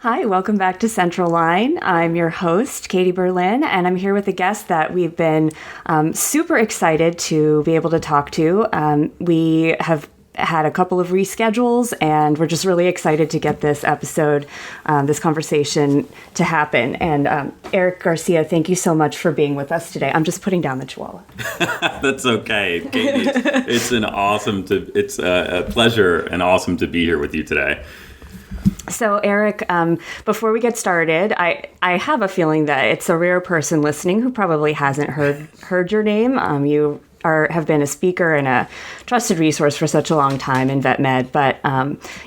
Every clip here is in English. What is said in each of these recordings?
Hi, welcome back to Central Line. I'm your host, Katie Berlin, and I'm here with a guest that we've been super excited to be able to talk to. We have had a couple of reschedules, and we're just really excited to get this episode, this conversation to happen. And Eric Garcia, thank you so much for being with us today. I'm just putting down the chihuahua. That's okay, Katie. It's a pleasure and awesome to be here with you today. So, Eric, before we get started, I have a feeling that it's a rare person listening who probably hasn't heard your name. You have been a speaker and a trusted resource for such a long time in vet med, but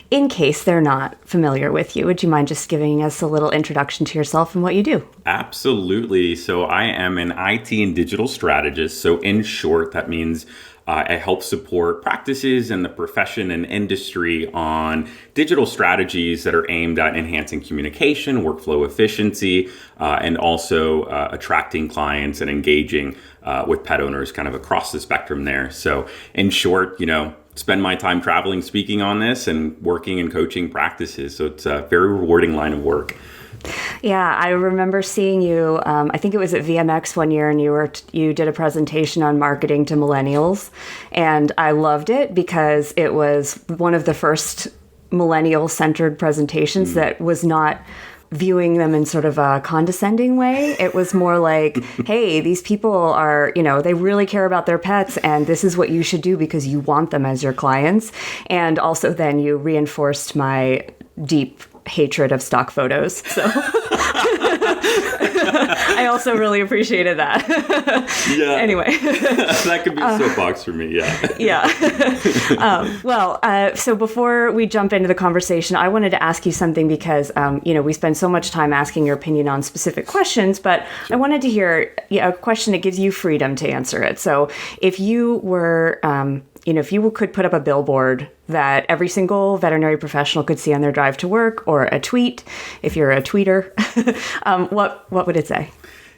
in case they're not familiar with you, would you mind just giving us a little introduction to yourself and what you do? Absolutely. So I am an IT and digital strategist. So in short, that means I help support practices in the profession and industry on digital strategies that are aimed at enhancing communication, workflow efficiency, and also attracting clients and engaging with pet owners kind of across the spectrum there. So in short, spend my time traveling, speaking on this and working and coaching practices. So it's a very rewarding line of work. Yeah, I remember seeing you, I think it was at VMX one year, and you did a presentation on marketing to millennials. And I loved it because it was one of the first millennial-centered presentations that was not viewing them in sort of a condescending way. It was more like, hey, these people are, they really care about their pets, and this is what you should do because you want them as your clients. And also then you reinforced my deep hatred of stock photos. So I also really appreciated that. Yeah. Anyway. That could be a soapbox for me. Yeah. Yeah. So before we jump into the conversation, I wanted to ask you something because, we spend so much time asking your opinion on specific questions, but I wanted to hear a question that gives you freedom to answer it. So if you were, if you could put up a billboard that every single veterinary professional could see on their drive to work, or a tweet, if you're a tweeter, what would it say?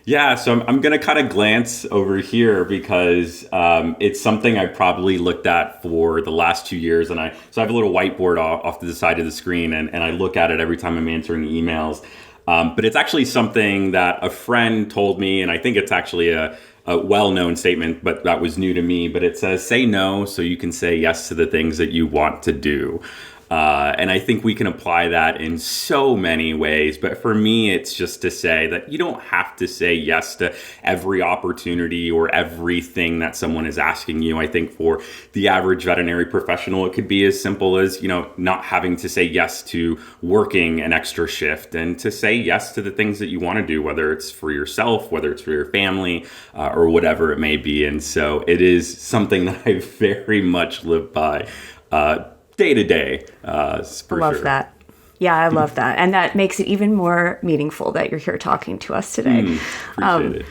Yeah, so I'm going to kind of glance over here because it's something I've probably looked at for the last 2 years. And so I have a little whiteboard off to the side of the screen, and I look at it every time I'm answering emails. But it's actually something that a friend told me, and I think it's actually a well-known statement, but that was new to me. But it says, say no so you can say yes to the things that you want to do. And I think we can apply that in so many ways. But for me, it's just to say that you don't have to say yes to every opportunity or everything that someone is asking you. I think for the average veterinary professional, it could be as simple as, not having to say yes to working an extra shift, and to say yes to the things that you want to do, whether it's for yourself, whether it's for your family, or whatever it may be. And so it is something that I very much live by. Day to day, for Love sure. that. Yeah, I love that. And that makes it even more meaningful that you're here talking to us today. Appreciate it.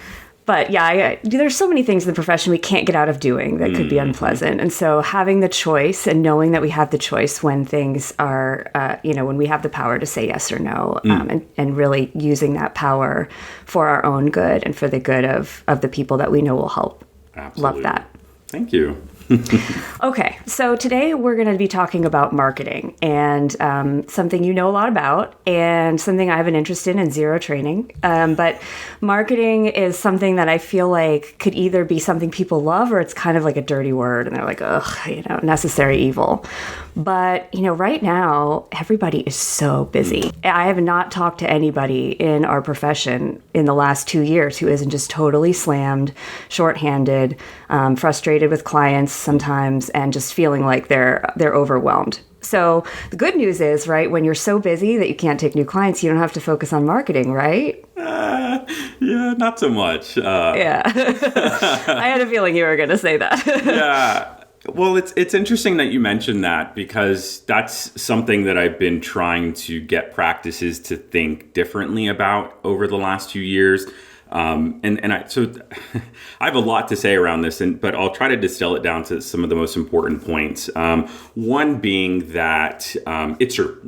But yeah, there's so many things in the profession we can't get out of doing that could be unpleasant. And so having the choice and knowing that we have the choice when things are, when we have the power to say yes or no, and really using that power for our own good and for the good of the people that we know will help. Absolutely. Love that. Thank you. Okay, so today we're going to be talking about marketing, and something you know a lot about, and something I have an interest in and zero training. But marketing is something that I feel like could either be something people love, or it's kind of like a dirty word, and they're like, ugh, necessary evil. But, right now, everybody is so busy. I have not talked to anybody in our profession in the last 2 years who isn't just totally slammed, shorthanded, frustrated with clients sometimes, and just feeling like they're overwhelmed. So the good news is, right, when you're so busy that you can't take new clients, you don't have to focus on marketing, right? Yeah, not so much. Yeah. I had a feeling you were going to say that. Yeah. Well, it's interesting that you mentioned that, because that's something that I've been trying to get practices to think differently about over the last 2 years. So I have a lot to say around this, but I'll try to distill it down to some of the most important points. One being that it's true.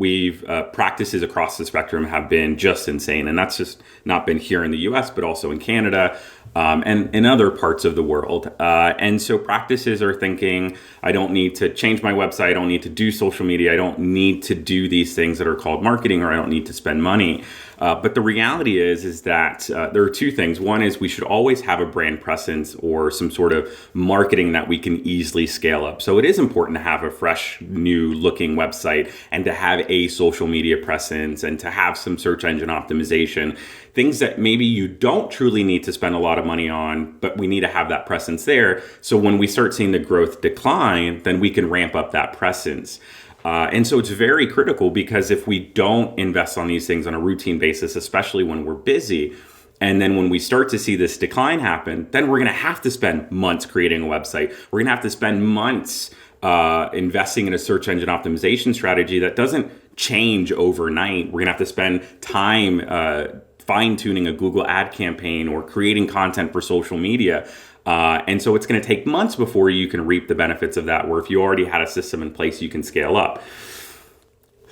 Practices across the spectrum have been just insane, and that's just not been here in the U.S., but also in Canada. And in other parts of the world. And so practices are thinking, I don't need to change my website. I don't need to do social media. I don't need to do these things that are called marketing, or I don't need to spend money. But the reality is that there are two things. One is we should always have a brand presence or some sort of marketing that we can easily scale up. So it is important to have a fresh, new looking website and to have a social media presence and to have some search engine optimization. Things that maybe you don't truly need to spend a lot of money on, but we need to have that presence there. So when we start seeing the growth decline, then we can ramp up that presence. And so it's very critical, because if we don't invest on these things on a routine basis, especially when we're busy, and then when we start to see this decline happen, then we're going to have to spend months creating a website. We're going to have to spend months investing in a search engine optimization strategy that doesn't change overnight. We're going to have to spend time fine-tuning a Google ad campaign or creating content for social media. And so it's going to take months before you can reap the benefits of that, where if you already had a system in place, you can scale up.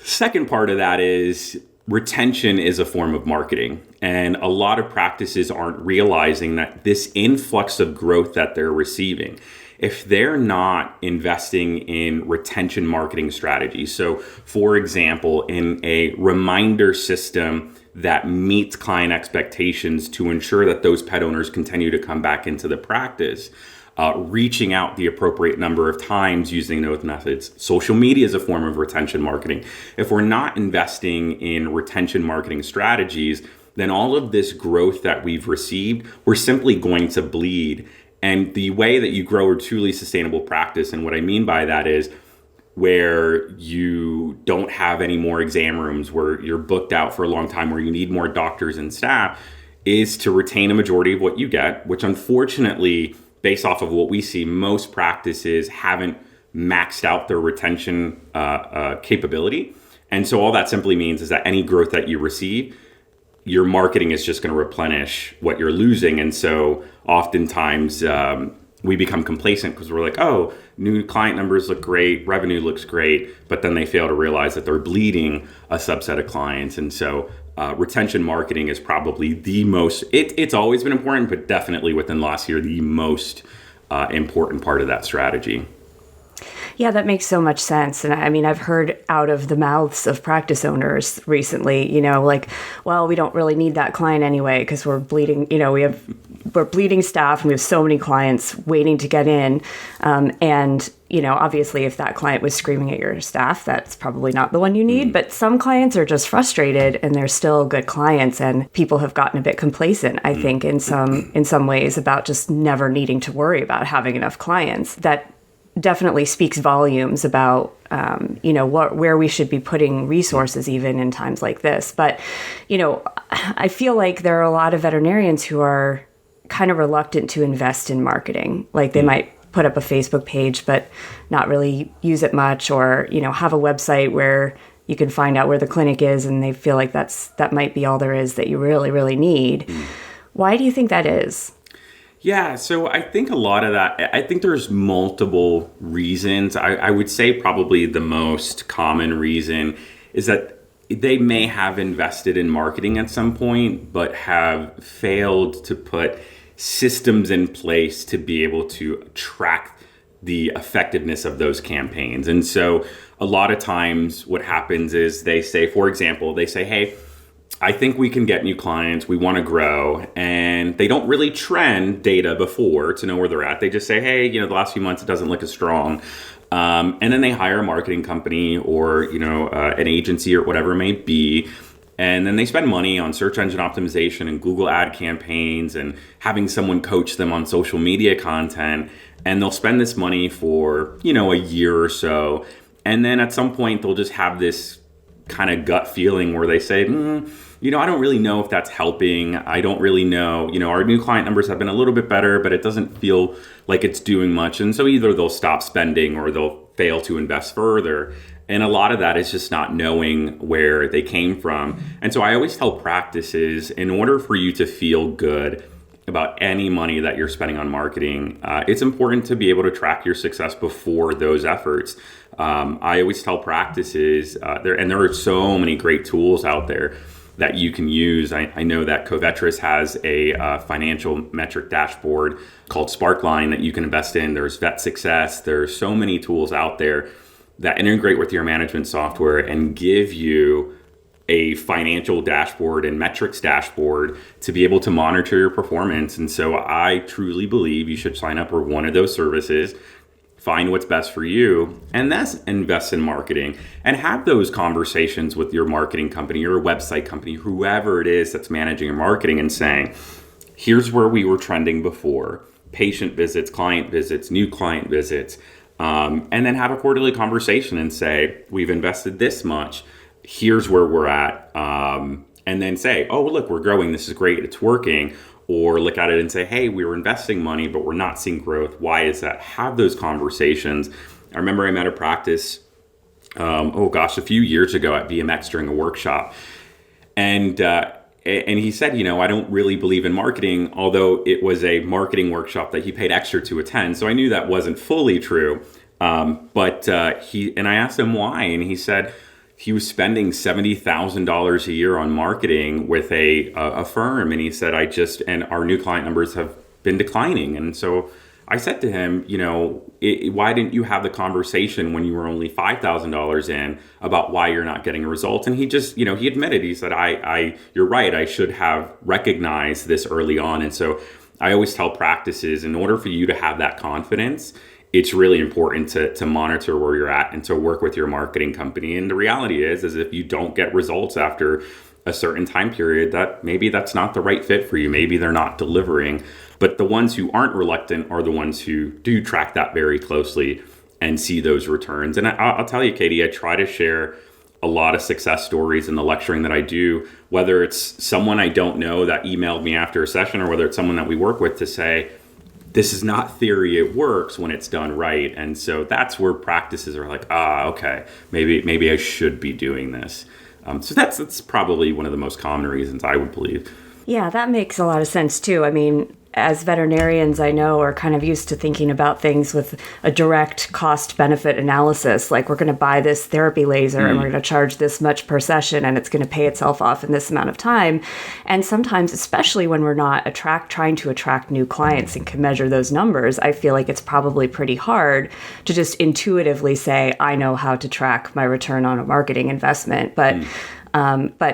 Second part of that is retention is a form of marketing. And a lot of practices aren't realizing that this influx of growth that they're receiving, if they're not investing in retention marketing strategies. So for example, in a reminder system that meets client expectations to ensure that those pet owners continue to come back into the practice, reaching out the appropriate number of times using those methods. Social media is a form of retention marketing. If we're not investing in retention marketing strategies, then all of this growth that we've received, we're simply going to bleed. And the way that you grow a truly sustainable practice, and what I mean by that is where you don't have any more exam rooms, where you're booked out for a long time, where you need more doctors and staff, is to retain a majority of what you get, which unfortunately, based off of what we see, most practices haven't maxed out their retention capability. And so all that simply means is that any growth that you receive, your marketing is just going to replenish what you're losing. And so oftentimes we become complacent because we're like, oh, new client numbers look great, revenue looks great, but then they fail to realize that they're bleeding a subset of clients. And so retention marketing is probably the most, it's always been important, but definitely within last year, the most important part of that strategy. Yeah, that makes so much sense. And I mean, I've heard out of the mouths of practice owners recently, like, well, we don't really need that client anyway because we're bleeding, we're bleeding staff and we have so many clients waiting to get in. And obviously if that client was screaming at your staff, that's probably not the one you need. But some clients are just frustrated and they're still good clients, and people have gotten a bit complacent, I think, in some ways about just never needing to worry about having enough clients. That definitely speaks volumes about, where we should be putting resources even in times like this. But, I feel like there are a lot of veterinarians who are kind of reluctant to invest in marketing. Like they might put up a Facebook page, but not really use it much, or, have a website where you can find out where the clinic is, and they feel like that might be all there is that you really, really need. Why do you think that is? Yeah, so I think a lot of that, I think there's multiple reasons. I would say probably the most common reason is that they may have invested in marketing at some point, but have failed to put systems in place to be able to track the effectiveness of those campaigns. And so a lot of times what happens is they say, for example, hey, I think we can get new clients. We want to grow. And they don't really trend data before to know where they're at. They just say, hey, the last few months, it doesn't look as strong. And then they hire a marketing company or, an agency or whatever it may be. And then they spend money on search engine optimization and Google ad campaigns and having someone coach them on social media content. And they'll spend this money for, a year or so. And then at some point, they'll just have this kind of gut feeling where they say, I don't really know if that's helping. I don't really know. Our new client numbers have been a little bit better, but it doesn't feel like it's doing much. And so either they'll stop spending or they'll fail to invest further. And a lot of that is just not knowing where they came from. And so I always tell practices, in order for you to feel good about any money that you're spending on marketing, it's important to be able to track your success before those efforts. I always tell practices, there are so many great tools out there that you can use. I know that Covetrus has a financial metric dashboard called Sparkline that you can invest in. There's Vet Success. There's so many tools out there that integrate with your management software and give you a financial dashboard and metrics dashboard to be able to monitor your performance. And so I truly believe you should sign up for one of those services, find what's best for you, and then invest in marketing and have those conversations with your marketing company, your website company, whoever it is that's managing your marketing, and saying, here's where we were trending before: patient visits, client visits, new client visits. And then have a quarterly conversation and say, we've invested this much. Here's where we're at. And then say, oh, look, we're growing. This is great. It's working. Or look at it and say, hey, we were investing money, but we're not seeing growth. Why is that? Have those conversations. I remember I met a practice, a few years ago at BMX during a workshop. And he said, I don't really believe in marketing, although it was a marketing workshop that he paid extra to attend. So I knew that wasn't fully true. But I asked him why, and he said he was spending $70,000 a year on marketing with a firm. And he said, and our new client numbers have been declining. And so I said to him, why didn't you have the conversation when you were only $5,000 in about why you're not getting a result? And he just, he admitted, he said, you're right. I should have recognized this early on. And so I always tell practices, in order for you to have that confidence, it's really important to monitor where you're at and to work with your marketing company. And the reality is if you don't get results after a certain time period, that maybe that's not the right fit for you. Maybe they're not delivering. But the ones who aren't reluctant are the ones who do track that very closely and see those returns. And I'll tell you, Katie, I try to share a lot of success stories in the lecturing that I do, whether it's someone I don't know that emailed me after a session or whether it's someone that we work with, to say, this is not theory, it works when it's done right. And so that's where practices are like, okay, maybe I should be doing this. So that's probably one of the most common reasons, I would believe. Yeah, that makes a lot of sense too. I mean, as veterinarians, I know, are kind of used to thinking about things with a direct cost-benefit analysis. Like, we're going to buy this therapy laser and we're going to charge this much per session and it's going to pay itself off in this amount of time. And sometimes, especially when we're not trying to attract new clients and can measure those numbers, I feel like it's probably pretty hard to just intuitively say, I know how to track my return on a marketing investment. But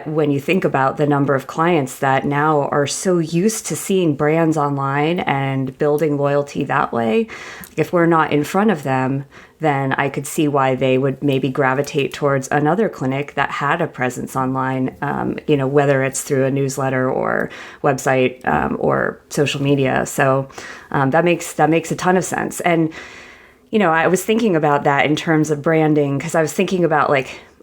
when you think about the number of clients that now are so used to seeing brands online and building loyalty that way, if we're not in front of them, then I could see why they would maybe gravitate towards another clinic that had a presence online, whether it's through a newsletter or website or social media. So that makes a ton of sense. And, I was thinking about that in terms of branding, because I was thinking about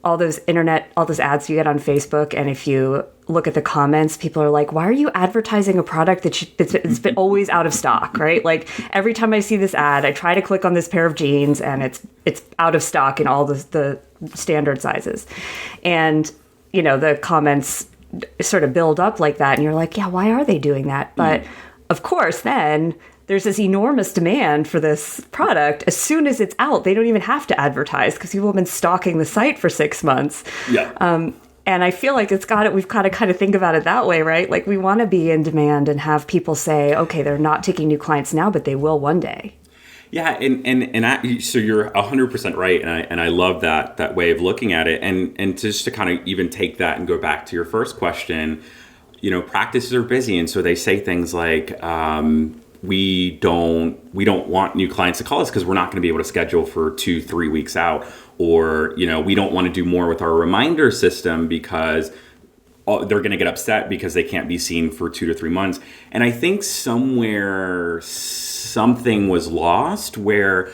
all those ads you get on Facebook. And if you look at the comments, people are like, why are you advertising a product that's been always out of stock, right? Like, every time I see this ad, I try to click on this pair of jeans and it's out of stock in all the standard sizes. And, the comments sort of build up like that. And you're like, yeah, why are they doing that? But of course, then there's this enormous demand for this product. As soon as it's out, they don't even have to advertise because people have been stalking the site for 6 months. Yeah. And I feel like we've got to kind of think about it that way, right? Like, we want to be in demand and have people say, okay, they're not taking new clients now, but they will one day. Yeah, so you're 100% right, and I love that way of looking at it. And just to kind of even take that and go back to your first question, practices are busy, and so they say things like, we don't want new clients to call us because we're not going to be able to schedule for 2-3 weeks out, or we don't want to do more with our reminder system because they're going to get upset because they can't be seen for 2 to 3 months. And I think somewhere something was lost where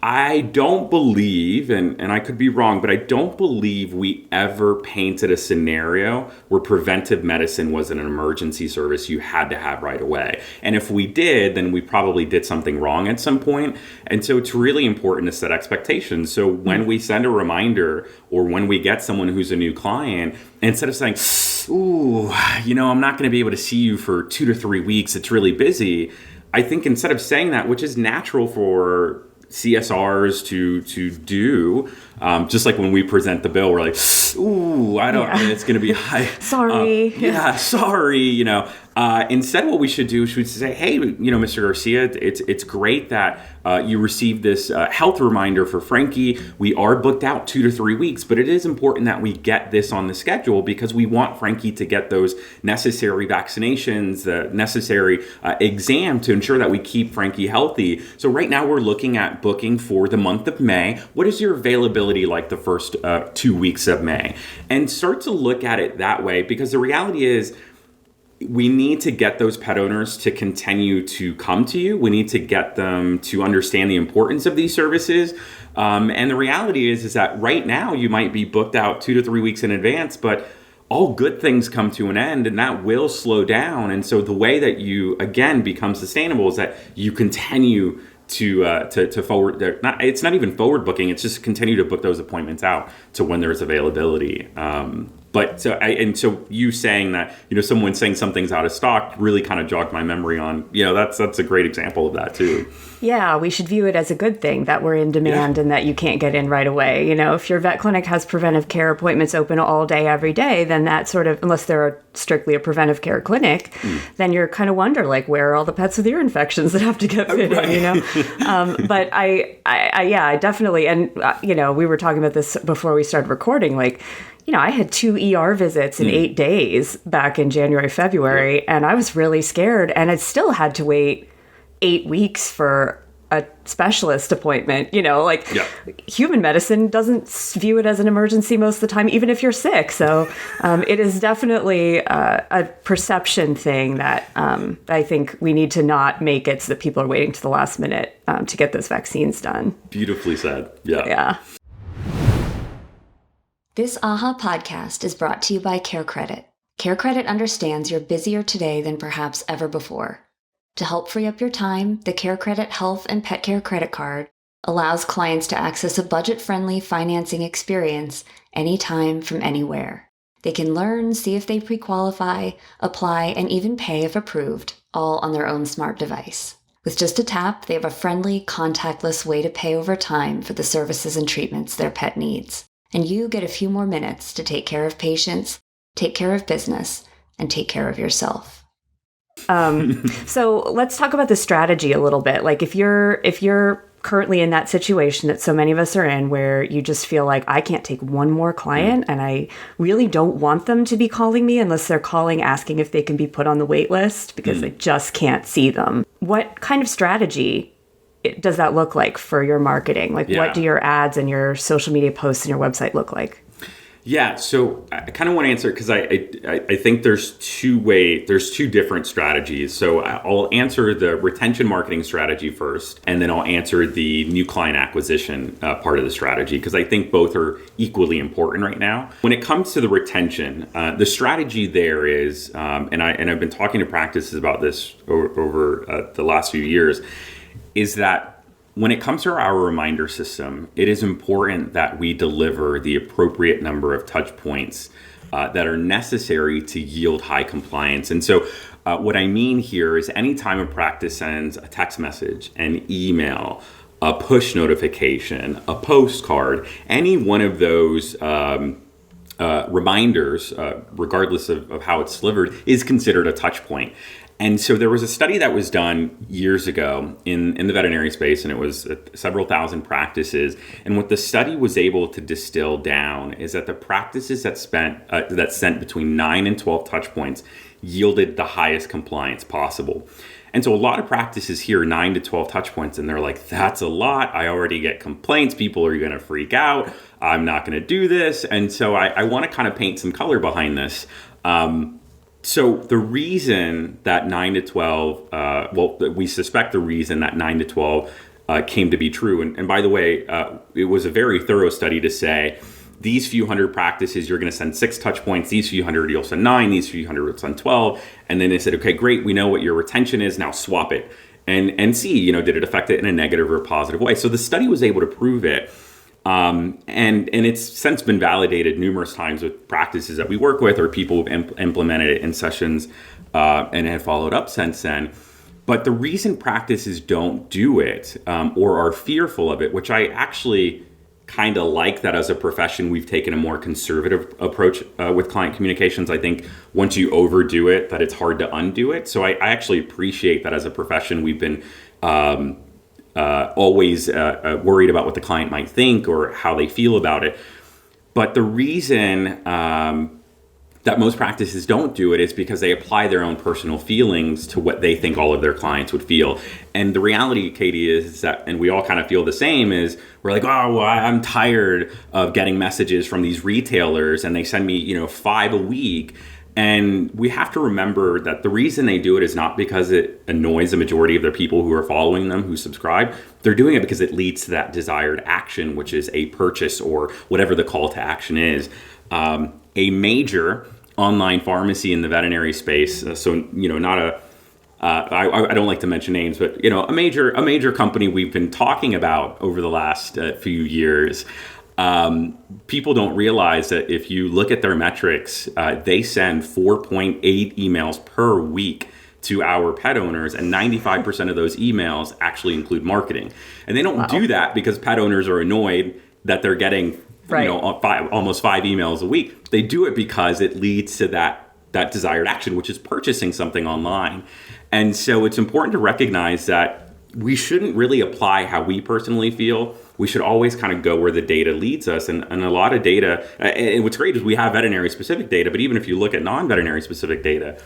I don't believe, and I could be wrong, but I don't believe we ever painted a scenario where preventive medicine was an emergency service you had to have right away. And if we did, then we probably did something wrong at some point. And so it's really important to set expectations. So when we send a reminder or when we get someone who's a new client, instead of saying, ooh, I'm not going to be able to see you for 2 to 3 weeks, it's really busy. I think instead of saying that, which is natural for CSRs to do, just like when we present the bill, we're like, ooh, it's going to be high. Sorry. Sorry. Instead, what we should do is we should say, hey, Mr. Garcia, it's great that you received this health reminder for Frankie. We are booked out 2 to 3 weeks, but it is important that we get this on the schedule because we want Frankie to get those necessary vaccinations, the necessary exam to ensure that we keep Frankie healthy. So right now we're looking at booking for the month of May. What is your availability like the first 2 weeks of May? And start to look at it that way, because the reality is, we need to get those pet owners to continue to come to you. We need to get them to understand the importance of these services. And the reality is that right now you might be booked out 2 to 3 weeks in advance, but all good things come to an end and that will slow down. And so the way that you, again, become sustainable is that you continue to forward. It's not even forward booking. It's just continue to book those appointments out to when there's availability. So you saying that, someone saying something's out of stock really kind of jogged my memory on, that's a great example of that too. Yeah, we should view it as a good thing that we're in demand and that you can't get in right away. If your vet clinic has preventive care appointments open all day, every day, then that sort of, unless they're strictly a preventive care clinic, then you're kind of wonder, like, where are all the pets with ear infections that have to get fit in, But I definitely, and, we were talking about this before we started recording, like, I had 2 ER visits in 8 days back in January, February, and I was really scared. And I still had to wait 8 weeks for a specialist appointment. Human medicine doesn't view it as an emergency most of the time, even if you're sick. So it is definitely a perception thing that I think we need to not make it so that people are waiting to the last minute to get those vaccines done. Beautifully said. Yeah. This AHA podcast is brought to you by Care Credit. Care Credit understands you're busier today than perhaps ever before. To help free up your time, the Care Credit Health and Pet Care Credit Card allows clients to access a budget-friendly financing experience anytime from anywhere. They can learn, see if they pre-qualify, apply, and even pay if approved, all on their own smart device. With just a tap, they have a friendly, contactless way to pay over time for the services and treatments their pet needs. And you get a few more minutes to take care of patients, take care of business, and take care of yourself. So let's talk about the strategy a little bit. Like if you're currently in that situation that so many of us are in, where you just feel like, I can't take one more client and I really don't want them to be calling me unless they're calling asking if they can be put on the wait list because they just can't see them. What kind of strategy does that look like for your marketing? Like, what do your ads and your social media posts and your website look like? Yeah, so I kind of want to answer because I think there's two different strategies. So I'll answer the retention marketing strategy first, and then I'll answer the new client acquisition part of the strategy, because I think both are equally important right now. When it comes to the retention, the strategy there is, and I've been talking to practices about this over the last few years, is that when it comes to our reminder system, it is important that we deliver the appropriate number of touch points that are necessary to yield high compliance. And so what I mean here is anytime a practice sends a text message, an email, a push notification, a postcard, any one of those reminders, regardless of how it's delivered, is considered a touch point. And so there was a study that was done years ago in the veterinary space, and it was several thousand practices. And what the study was able to distill down is that the practices that sent between 9 and 12 touch points yielded the highest compliance possible. And so a lot of practices hear 9 to 12 touch points, and they're like, that's a lot. I already get complaints. People are going to freak out. I'm not going to do this. And so I want to kind of paint some color behind this. So the reason that 9 to 12, we suspect the reason that 9 to 12 came to be true. And by the way, it was a very thorough study to say, these few hundred practices, you're going to send 6 touch points. These few hundred, you'll send 9. These few hundred, you'll send 12. And then they said, okay, great. We know what your retention is. Now swap it and see, did it affect it in a negative or positive way? So the study was able to prove it. And it's since been validated numerous times with practices that we work with or people who've implemented it in sessions and have followed up since then. But the reason practices don't do it or are fearful of it, which I actually kind of like that as a profession, we've taken a more conservative approach with client communications. I think once you overdo it, that it's hard to undo it. So I actually appreciate that as a profession, we've been always worried about what the client might think or how they feel about it. But the reason that most practices don't do it is because they apply their own personal feelings to what they think all of their clients would feel. And the reality, Katie, is that, and we all kind of feel the same, is we're like, oh, well, I'm tired of getting messages from these retailers and they send me, 5 a week. And we have to remember that the reason they do it is not because it annoys the majority of their people who are following them, who subscribe. They're doing it because it leads to that desired action, which is a purchase or whatever the call to action is. A major online pharmacy in the veterinary space, not a I don't like to mention names, but a major company we've been talking about over the last few years. People don't realize that if you look at their metrics, they send 4.8 emails per week to our pet owners, and 95% of those emails actually include marketing. And they don't do that because pet owners are annoyed that they're getting almost 5 emails a week. They do it because it leads to that desired action, which is purchasing something online. And so it's important to recognize that we shouldn't really apply how we personally feel. We should always kind of go where the data leads us. And a lot of data, and what's great is we have veterinary specific data, but even if you look at non-veterinary specific data,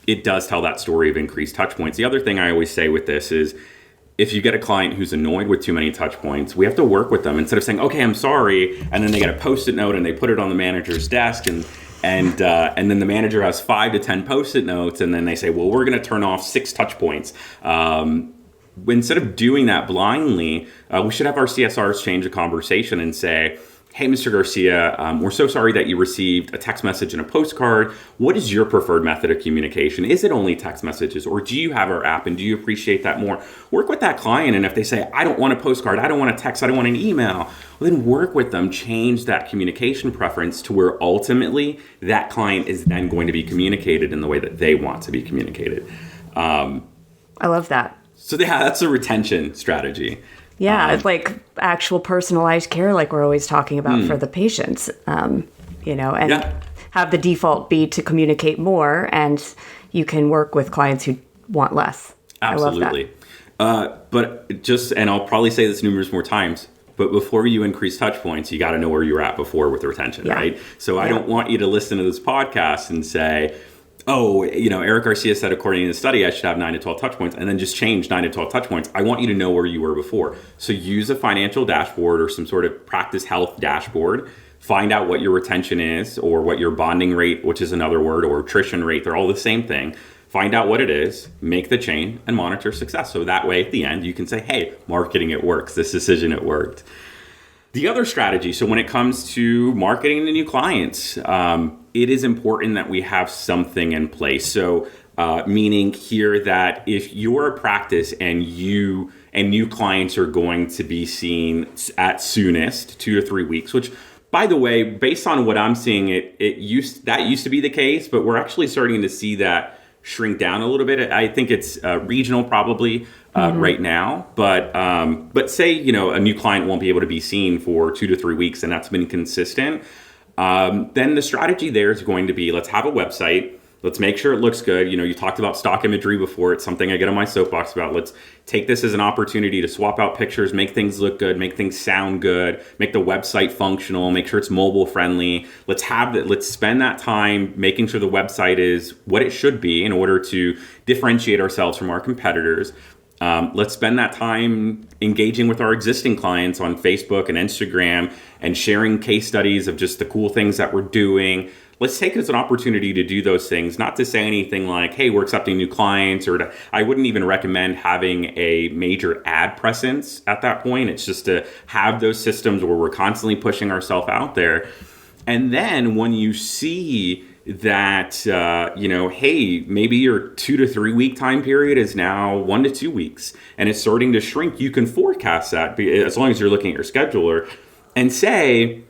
it does tell that story of increased touch points. The other thing I always say with this is, if you get a client who's annoyed with too many touch points, we have to work with them instead of saying, okay, I'm sorry. And then they get a Post-it note and they put it on the manager's desk and then the manager has 5 to 10 Post-it notes. And then they say, well, we're going to turn off 6 touch points. Instead of doing that blindly, we should have our CSRs change the conversation and say, hey, Mr. Garcia, we're so sorry that you received a text message and a postcard. What is your preferred method of communication? Is it only text messages, or do you have our app and do you appreciate that more? Work with that client, and if they say, I don't want a postcard, I don't want a text, I don't want an email, well, then work with them, change that communication preference to where ultimately that client is then going to be communicated in the way that they want to be communicated. I love that. So yeah, that's a retention strategy. Yeah, it's like actual personalized care, like we're always talking about for the patients, and have the default be to communicate more, and you can work with clients who want less. Absolutely. I love that. And I'll probably say this numerous more times, but before you increase touch points, you got to know where you were at before with retention, right? So I don't want you to listen to this podcast and say, oh, Eric Garcia said, according to the study, I should have 9 to 12 touch points, and then just change 9 to 12 touch points. I want you to know where you were before. So use a financial dashboard or some sort of practice health dashboard. Find out what your retention is, or what your bonding rate, which is another word, or attrition rate. They're all the same thing. Find out what it is, make the change, and monitor success. So that way, at the end, you can say, hey, marketing, it works. This decision, it worked. The other strategy, so when it comes to marketing to new clients, it is important that we have something in place. So meaning here that if you're a practice and new clients are going to be seen at soonest 2 to 3 weeks, which, by the way, based on what I'm seeing, that used to be the case, but we're actually starting to see that shrink down a little bit. I think it's regional probably right now, but say a new client won't be able to be seen for 2 to 3 weeks, and that's been consistent. Then the strategy there is going to be, let's have a website. Let's make sure it looks good. You talked about stock imagery before. It's something I get on my soapbox about. Let's take this as an opportunity to swap out pictures, make things look good, make things sound good, make the website functional, make sure it's mobile friendly. Let's spend that time making sure the website is what it should be in order to differentiate ourselves from our competitors. Let's spend that time engaging with our existing clients on Facebook and Instagram and sharing case studies of just the cool things that we're doing. let's take it as an opportunity to do those things, not to say anything like, hey, we're accepting new clients, or I wouldn't even recommend having a major ad presence at that point. It's just to have those systems where we're constantly pushing ourselves out there. And then when you see that, hey, maybe your 2 to 3 week time period is now 1 to 2 weeks and it's starting to shrink, you can forecast that as long as you're looking at your scheduler and say,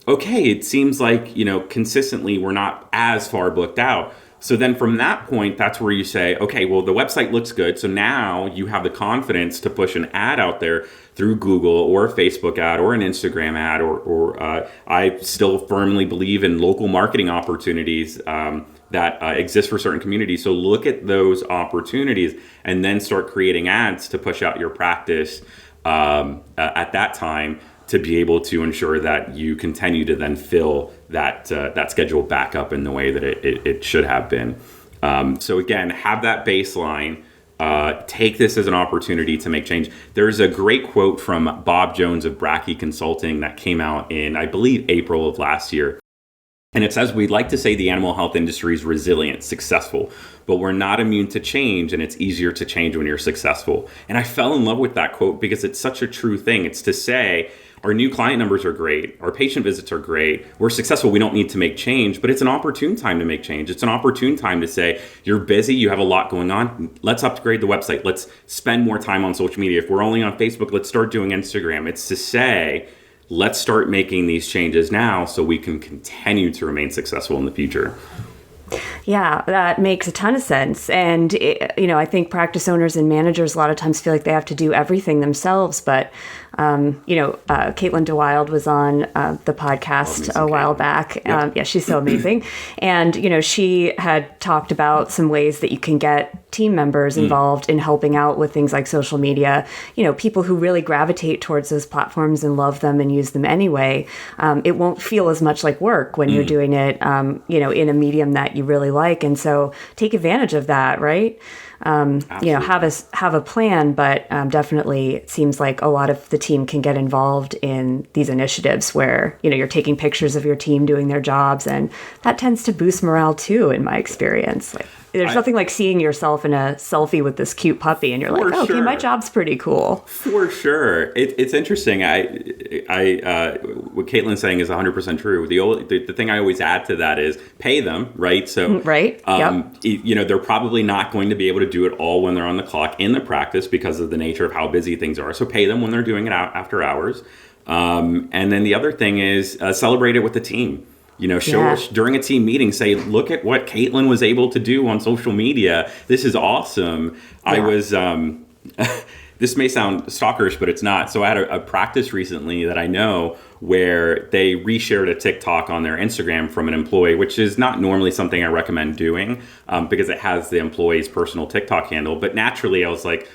okay, it seems like, consistently we're not as far booked out. So then from that point, that's where you say, okay, well, the website looks good. So now you have the confidence to push an ad out there through Google or a Facebook ad or an Instagram ad, or I still firmly believe in local marketing opportunities that exist for certain communities. So look at those opportunities and then start creating ads to push out your practice at that time, to be able to ensure that you continue to then fill that schedule back up in the way that it should have been. So again, have that baseline. Take this as an opportunity to make change. There's a great quote from Bob Jones of Brackey Consulting that came out in, I believe, April of last year. And it says, we'd like to say the animal health industry is resilient, successful, but we're not immune to change, and it's easier to change when you're successful. And I fell in love with that quote because it's such a true thing. It's to say, our new client numbers are great. Our patient visits are great. We're successful. We don't need to make change, but it's an opportune time to make change. It's an opportune time to say, you're busy, you have a lot going on. Let's upgrade the website. Let's spend more time on social media. If we're only on Facebook, let's start doing Instagram. It's to say, let's start making these changes now so we can continue to remain successful in the future. Yeah, that makes a ton of sense. And, I think practice owners and managers a lot of times feel like they have to do everything themselves. But, Caitlin DeWild was on the podcast a while back. Yep. Yeah, she's so amazing. And, she had talked about some ways that you can get team members involved in helping out with things like social media, people who really gravitate towards those platforms and love them and use them anyway. It won't feel as much like work when you're doing it, in a medium that you really like. And so take advantage of that, right? Have a plan, but definitely it seems like a lot of the team can get involved in these initiatives where, you're taking pictures of your team doing their jobs, and that tends to boost morale too, in my experience. There's nothing like seeing yourself in a selfie with this cute puppy and you're like, okay, my job's pretty cool. For sure. It's interesting. What Caitlin's saying is 100% true. The thing I always add to that is pay them, right? So, right. Yep. They're probably not going to be able to do it all when they're on the clock in the practice because of the nature of how busy things are. So pay them when they're doing it out after hours. And then the other thing is celebrate it with the team. During a team meeting, say, look at what Caitlin was able to do on social media. This is awesome. Yeah. I was, this may sound stalkerish, but it's not. So I had a practice recently that I know where they reshared a TikTok on their Instagram from an employee, which is not normally something I recommend doing because it has the employee's personal TikTok handle. But naturally, I was like,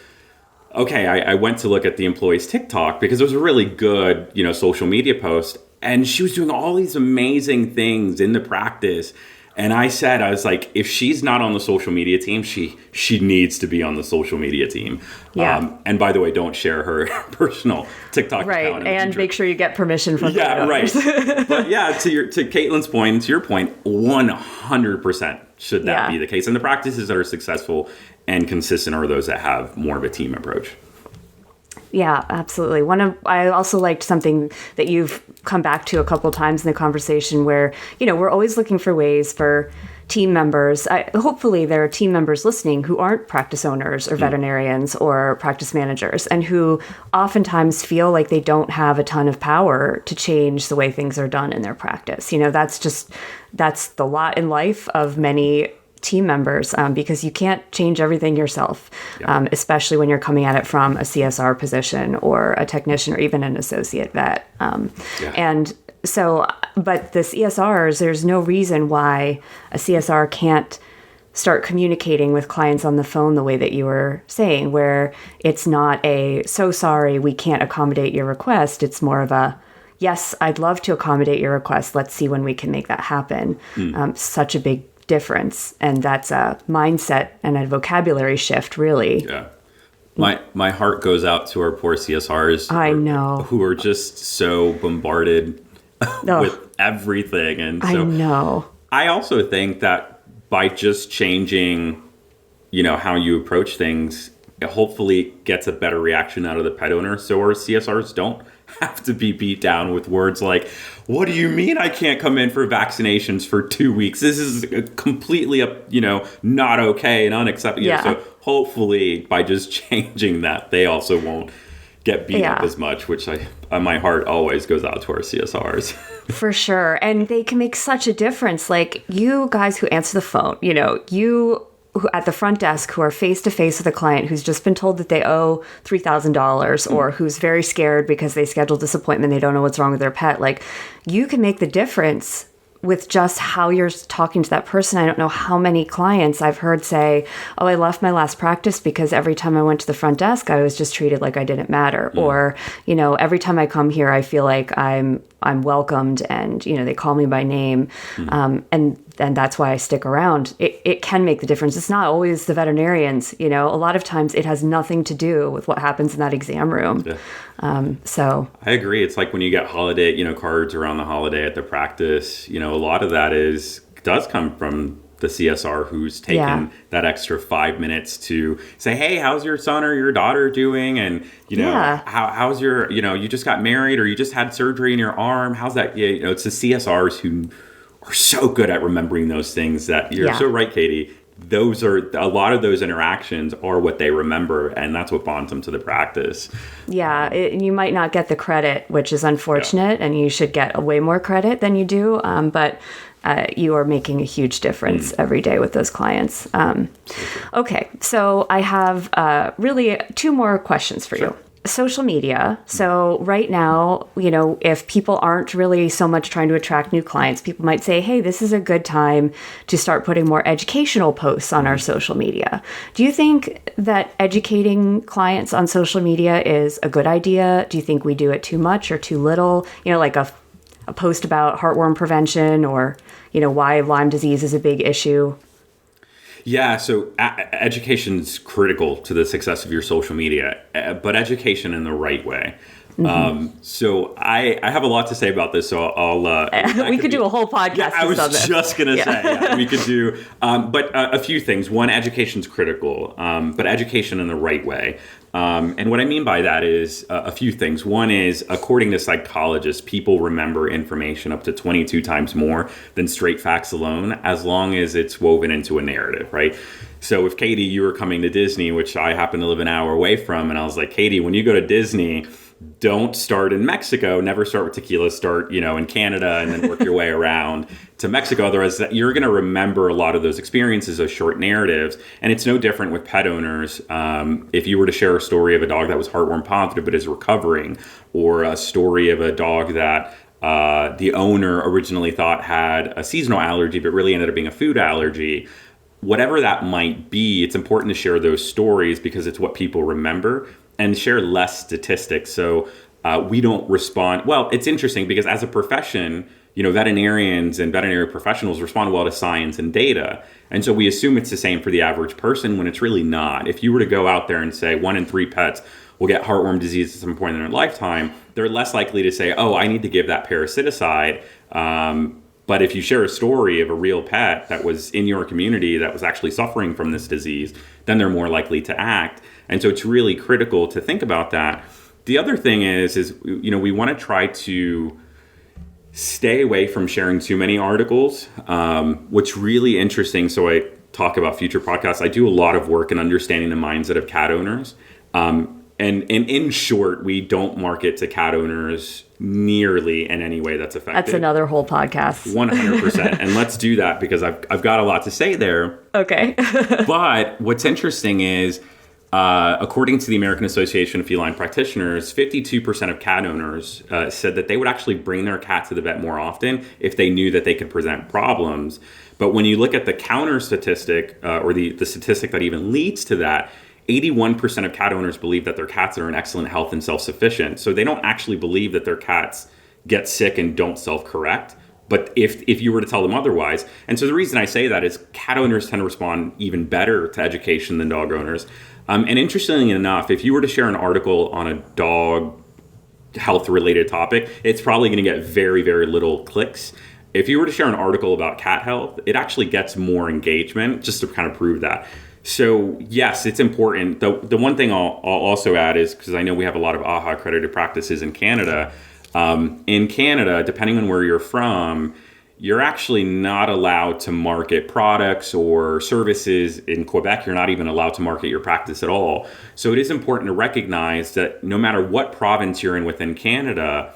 okay, I went to look at the employee's TikTok because it was a really good, social media post. And she was doing all these amazing things in the practice. And I was like, if she's not on the social media team, she needs to be on the social media team. Yeah. And by the way, don't share her personal TikTok account. Right, and make sure you get permission from the owners. Right. But yeah, to Caitlin's point, and to your point, 100% should that be the case. And the practices that are successful and consistent are those that have more of a team approach. Yeah, absolutely. I also liked something that you've come back to a couple of times in the conversation where, we're always looking for ways for team members. Hopefully there are team members listening who aren't practice owners or veterinarians or practice managers and who oftentimes feel like they don't have a ton of power to change the way things are done in their practice. That's the lot in life of many team members because you can't change everything yourself, especially when you're coming at it from a CSR position or a technician or even an associate vet. And so, but the CSRs, there's no reason why a CSR can't start communicating with clients on the phone the way that you were saying, where it's not so sorry, we can't accommodate your request. It's more of a, yes, I'd love to accommodate your request. Let's see when we can make that happen. Such a big difference, and that's a mindset and a vocabulary shift, really. My heart goes out to our poor CSRs who are just so bombarded with everything, and so I know I also think that by just changing, how you approach things, it hopefully gets a better reaction out of the pet owner. So our CSRs don't have to be beat down with words like, what do you mean I can't come in for vaccinations for 2 weeks? This is completely, not okay and unacceptable. Yeah. So hopefully by just changing that, they also won't get beat up as much, which my heart always goes out to our CSRs. For sure. And they can make such a difference. Like you guys who answer the phone, you who at the front desk who are face to face with a client who's just been told that they owe $3,000 or who's very scared because they scheduled this appointment, they don't know what's wrong with their pet. Like you can make the difference with just how you're talking to that person. I don't know how many clients I've heard say, oh, I left my last practice because every time I went to the front desk, I was just treated like I didn't matter. Or, every time I come here, I feel like I'm welcomed and, they call me by name. And that's why I stick around. It can make the difference. It's not always the veterinarians, a lot of times it has nothing to do with what happens in that exam room. Yeah. So I agree. It's like when you get holiday, cards around the holiday at the practice, a lot of that does come from the CSR who's taken that extra 5 minutes to say, hey, how's your son or your daughter doing? And, how's your, you just got married or you just had surgery in your arm. How's that? Yeah, it's the CSRs who are so good at remembering those things that you're so right, Katie. Those are a lot of those interactions are what they remember, and that's what bonds them to the practice. Yeah, you might not get the credit, which is unfortunate, and you should get way more credit than you do. But you are making a huge difference every day with those clients. Okay, so I have really 2 more questions for you. Social media. So right now, if people aren't really so much trying to attract new clients, people might say, hey, this is a good time to start putting more educational posts on our social media. Do you think that educating clients on social media is a good idea? Do you think we do it too much or too little? Like a post about heartworm prevention or, why Lyme disease is a big issue? Yeah, so education's critical to the success of your social media, but education in the right way. So I have a lot to say about this, so I'll... we could do a whole podcast. Yeah, I was just going to say, we could do... but a few things. One, education's critical, but education in the right way. And what I mean by that is a few things. One is, according to psychologists, people remember information up to 22 times more than straight facts alone, as long as it's woven into a narrative, right? So if Katie, you were coming to Disney, which I happen to live an hour away from, and I was like, Katie, when you go to Disney, don't start in Mexico. Never start with tequila. Start, in Canada and then work your way around to Mexico. Otherwise, you're going to remember a lot of those experiences, those short narratives. And it's no different with pet owners. If you were to share a story of a dog that was heartworm positive but is recovering, or a story of a dog that the owner originally thought had a seasonal allergy but really ended up being a food allergy, whatever that might be, it's important to share those stories because it's what people remember, and share less statistics. So we don't respond. Well, it's interesting because as a profession, veterinarians and veterinary professionals respond well to science and data. And so we assume it's the same for the average person when it's really not. If you were to go out there and say 1 in 3 pets will get heartworm disease at some point in their lifetime, they're less likely to say, oh, I need to give that parasiticide. But if you share a story of a real pet that was in your community that was actually suffering from this disease, then they're more likely to act. And so it's really critical to think about that. The other thing is we want to try to stay away from sharing too many articles. What's really interesting, so I talk about future podcasts, I do a lot of work in understanding the mindset of cat owners. And in short, we don't market to cat owners nearly in any way that's effective. That's another whole podcast. 100%. And let's do that because I've got a lot to say there. Okay. But what's interesting is, according to the American Association of Feline Practitioners, 52% of cat owners said that they would actually bring their cat to the vet more often if they knew that they could present problems. But when you look at the counter statistic, or the statistic that even leads to that, 81% of cat owners believe that their cats are in excellent health and self-sufficient. So they don't actually believe that their cats get sick and don't self-correct. But if you were to tell them otherwise, and so the reason I say that is cat owners tend to respond even better to education than dog owners. And interestingly enough, if you were to share an article on a dog health-related topic, it's probably going to get very, very little clicks. if you were to share an article about cat health, it actually gets more engagement just to kind of prove that. So yes, it's important. The one thing I'll also add is, because I know we have a lot of AHA accredited practices in Canada. In Canada, depending on where you're from, you're actually not allowed to market products or services. In Quebec, you're not even allowed to market your practice at all. So it is important to recognize that no matter what province you're in within Canada,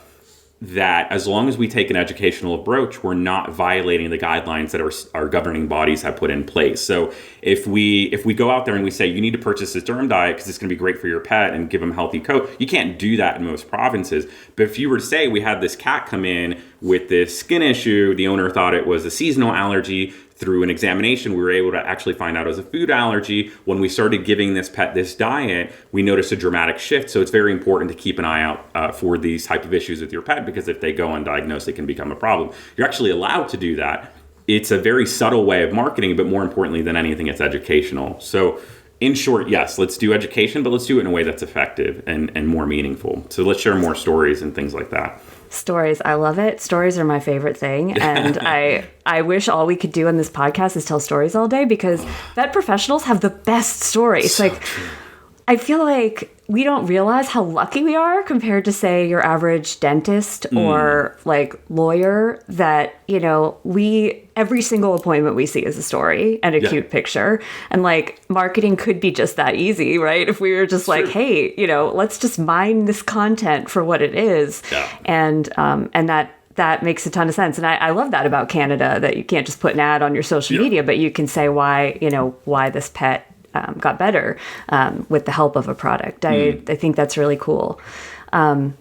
that as long as we take an educational approach, we're not violating the guidelines that our governing bodies have put in place. So if we go out there and we say, you need to purchase this derm diet because it's going to be great for your pet and give them a healthy coat, you can't do that in most provinces. But if you were to say we had this cat come in with this skin issue, the owner thought it was a seasonal allergy. Through an examination, we were able to actually find out it was a food allergy. When we started giving this pet this diet, we noticed a dramatic shift. So it's very important to keep an eye out for these type of issues with your pet, because if they go undiagnosed, it can become a problem. You're actually allowed to do that. It's a very subtle way of marketing, but more importantly than anything, it's educational. So in short, yes, let's do education, but let's do it in a way that's effective and more meaningful. So let's share more stories and things like that. Stories. I love it. Stories are my favorite thing. And I wish all we could do on this podcast is tell stories all day, because vet professionals have the best stories. So like, true. I feel like we don't realize how lucky we are compared to, say, your average dentist or like lawyer, that, every single appointment we see is a story and a cute picture. And like, marketing could be just that easy, right? If we were just like, hey, let's just mine this content for what it is. Yeah. And that makes a ton of sense. And I love that about Canada, that you can't just put an ad on your social media, but you can say why this pet got better with the help of a product. I think that's really cool. One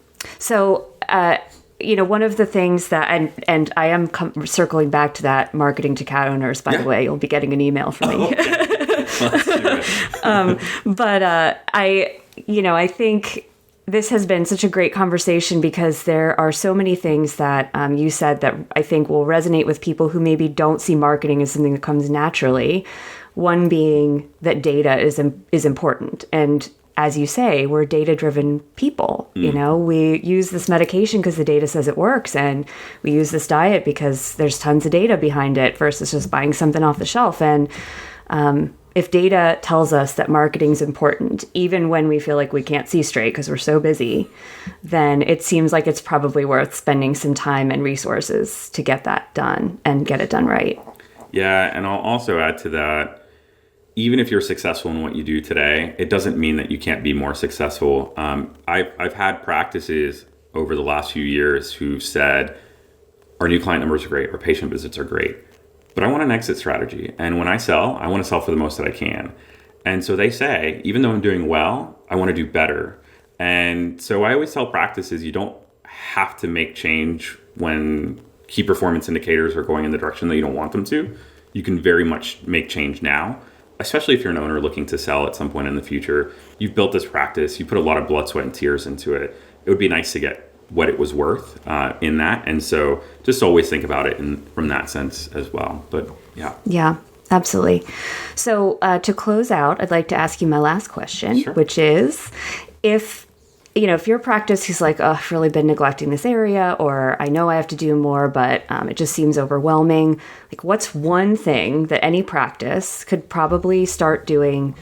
of the things that, and I am circling back to that marketing to cat owners, by the way, you'll be getting an email from me. Let's do it. I think this has been such a great conversation, because there are so many things that you said that I think will resonate with people who maybe don't see marketing as something that comes naturally. One being that data is important. And as you say, we're data-driven people. We use this medication because the data says it works, and we use this diet because there's tons of data behind it, versus just buying something off the shelf. And if data tells us that marketing is important, even when we feel like we can't see straight because we're so busy, then it seems like it's probably worth spending some time and resources to get that done and get it done right. Yeah, and I'll also add to that, even if you're successful in what you do today, it doesn't mean that you can't be more successful. I've had practices over the last few years who've said, our new client numbers are great, our patient visits are great, but I want an exit strategy. And when I sell, I want to sell for the most that I can. And so they say, even though I'm doing well, I want to do better. And so I always tell practices, you don't have to make change when key performance indicators are going in the direction that you don't want them to. You can very much make change now, especially if you're an owner looking to sell at some point in the future. You've built this practice, you put a lot of blood, sweat, and tears into it. It would be nice to get what it was worth in that. And so just always think about it from that sense as well. But yeah. Yeah, absolutely. So to close out, I'd like to ask you my last question, Sure. which is, if your practice is like, oh, I've really been neglecting this area, or I know I have to do more, but it just seems overwhelming. Like, what's one thing that any practice could probably start doing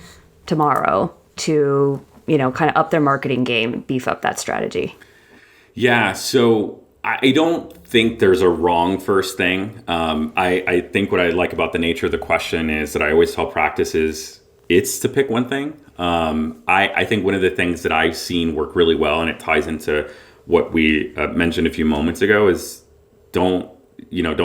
tomorrow to, kind of up their marketing game, beef up that strategy? Yeah, so I don't think there's a wrong first thing. I think what I like about the nature of the question is that I always tell practices it's to pick one thing. I think one of the things that I've seen work really well, and it ties into what we mentioned a few moments ago, is don't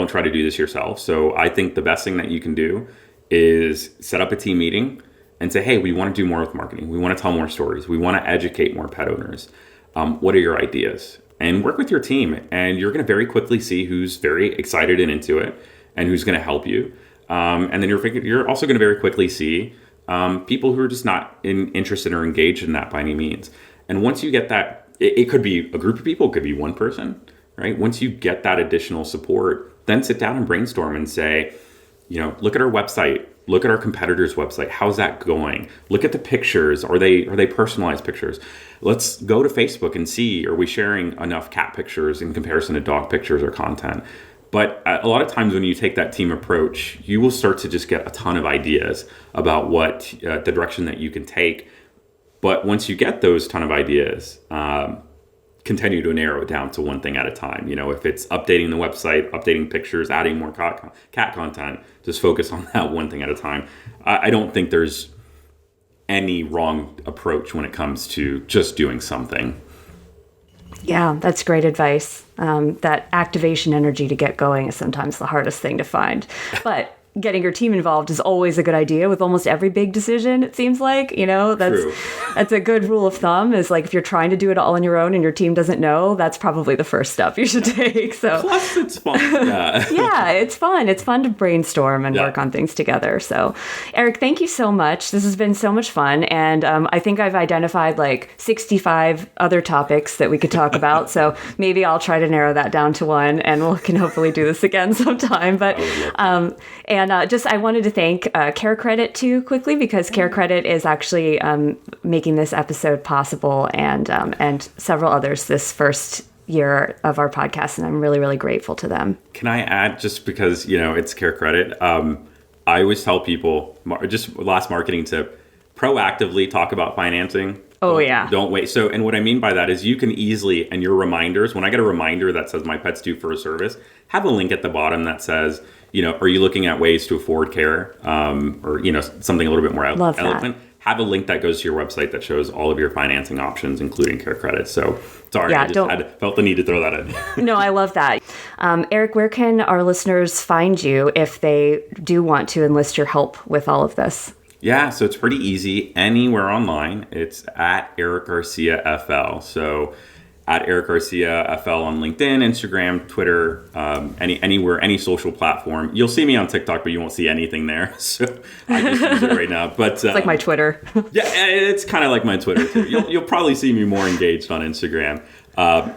try to do this yourself. So I think the best thing that you can do is set up a team meeting and say, hey, we want to do more with marketing. We want to tell more stories. We want to educate more pet owners. What are your ideas? And work with your team, and you're going to very quickly see who's very excited and into it and who's going to help you. And then you're also going to very quickly see people who are just not interested or engaged in that by any means. And once you get that, it could be a group of people, it could be one person, right? Once you get that additional support, then sit down and brainstorm and say, look at our website, look at our competitor's website. How's that going? Look at the pictures. Are they personalized pictures? Let's go to Facebook and see, are we sharing enough cat pictures in comparison to dog pictures or content? But a lot of times when you take that team approach, you will start to just get a ton of ideas about what the direction that you can take. But once you get those ton of ideas, continue to narrow it down to one thing at a time. If it's updating the website, updating pictures, adding more cat content, just focus on that one thing at a time. I don't think there's any wrong approach when it comes to just doing something. Yeah, that's great advice. That activation energy to get going is sometimes the hardest thing to find. But getting your team involved is always a good idea with almost every big decision, it seems like. That's a good rule of thumb, is like if you're trying to do it all on your own and your team doesn't know, that's probably the first step you should take. So plus it's fun. Yeah. Yeah, it's fun. It's fun to brainstorm and work on things together. So Eric, thank you so much. This has been so much fun. And I think I've identified like 65 other topics that we could talk about. So maybe I'll try to narrow that down to one, and we can hopefully do this again sometime. But I wanted to thank CareCredit too quickly, because CareCredit is actually making this episode possible, and several others this first year of our podcast, and I'm really, really grateful to them. Can I add, just because it's CareCredit, I always tell people, just last marketing tip, proactively talk about financing. Don't wait. So, and what I mean by that is you can easily, and your reminders, when I get a reminder that says my pet's due for a service, have a link at the bottom that says, are you looking at ways to afford care? Or, something a little bit more eloquent. Have a link that goes to your website that shows all of your financing options, including CareCredit. So sorry, I just felt the need to throw that in. No, I love that. Eric, where can our listeners find you if they do want to enlist your help with all of this? Yeah, so it's pretty easy. Anywhere online, it's at Eric Garcia FL. So at Eric Garcia FL on LinkedIn, Instagram, Twitter, anywhere, any social platform. You'll see me on TikTok, but you won't see anything there. So I just use it right now. But it's like my Twitter. Yeah, it's kind of like my Twitter too. You'll probably see me more engaged on Instagram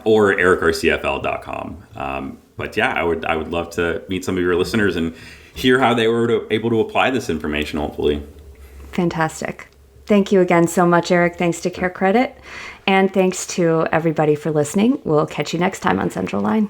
or ericgarciafl.com. But yeah, I would love to meet some of your listeners and hear how they were able to apply this information, hopefully. Fantastic. Thank you again so much, Eric. Thanks to CareCredit. And thanks to everybody for listening. We'll catch you next time on Central Line.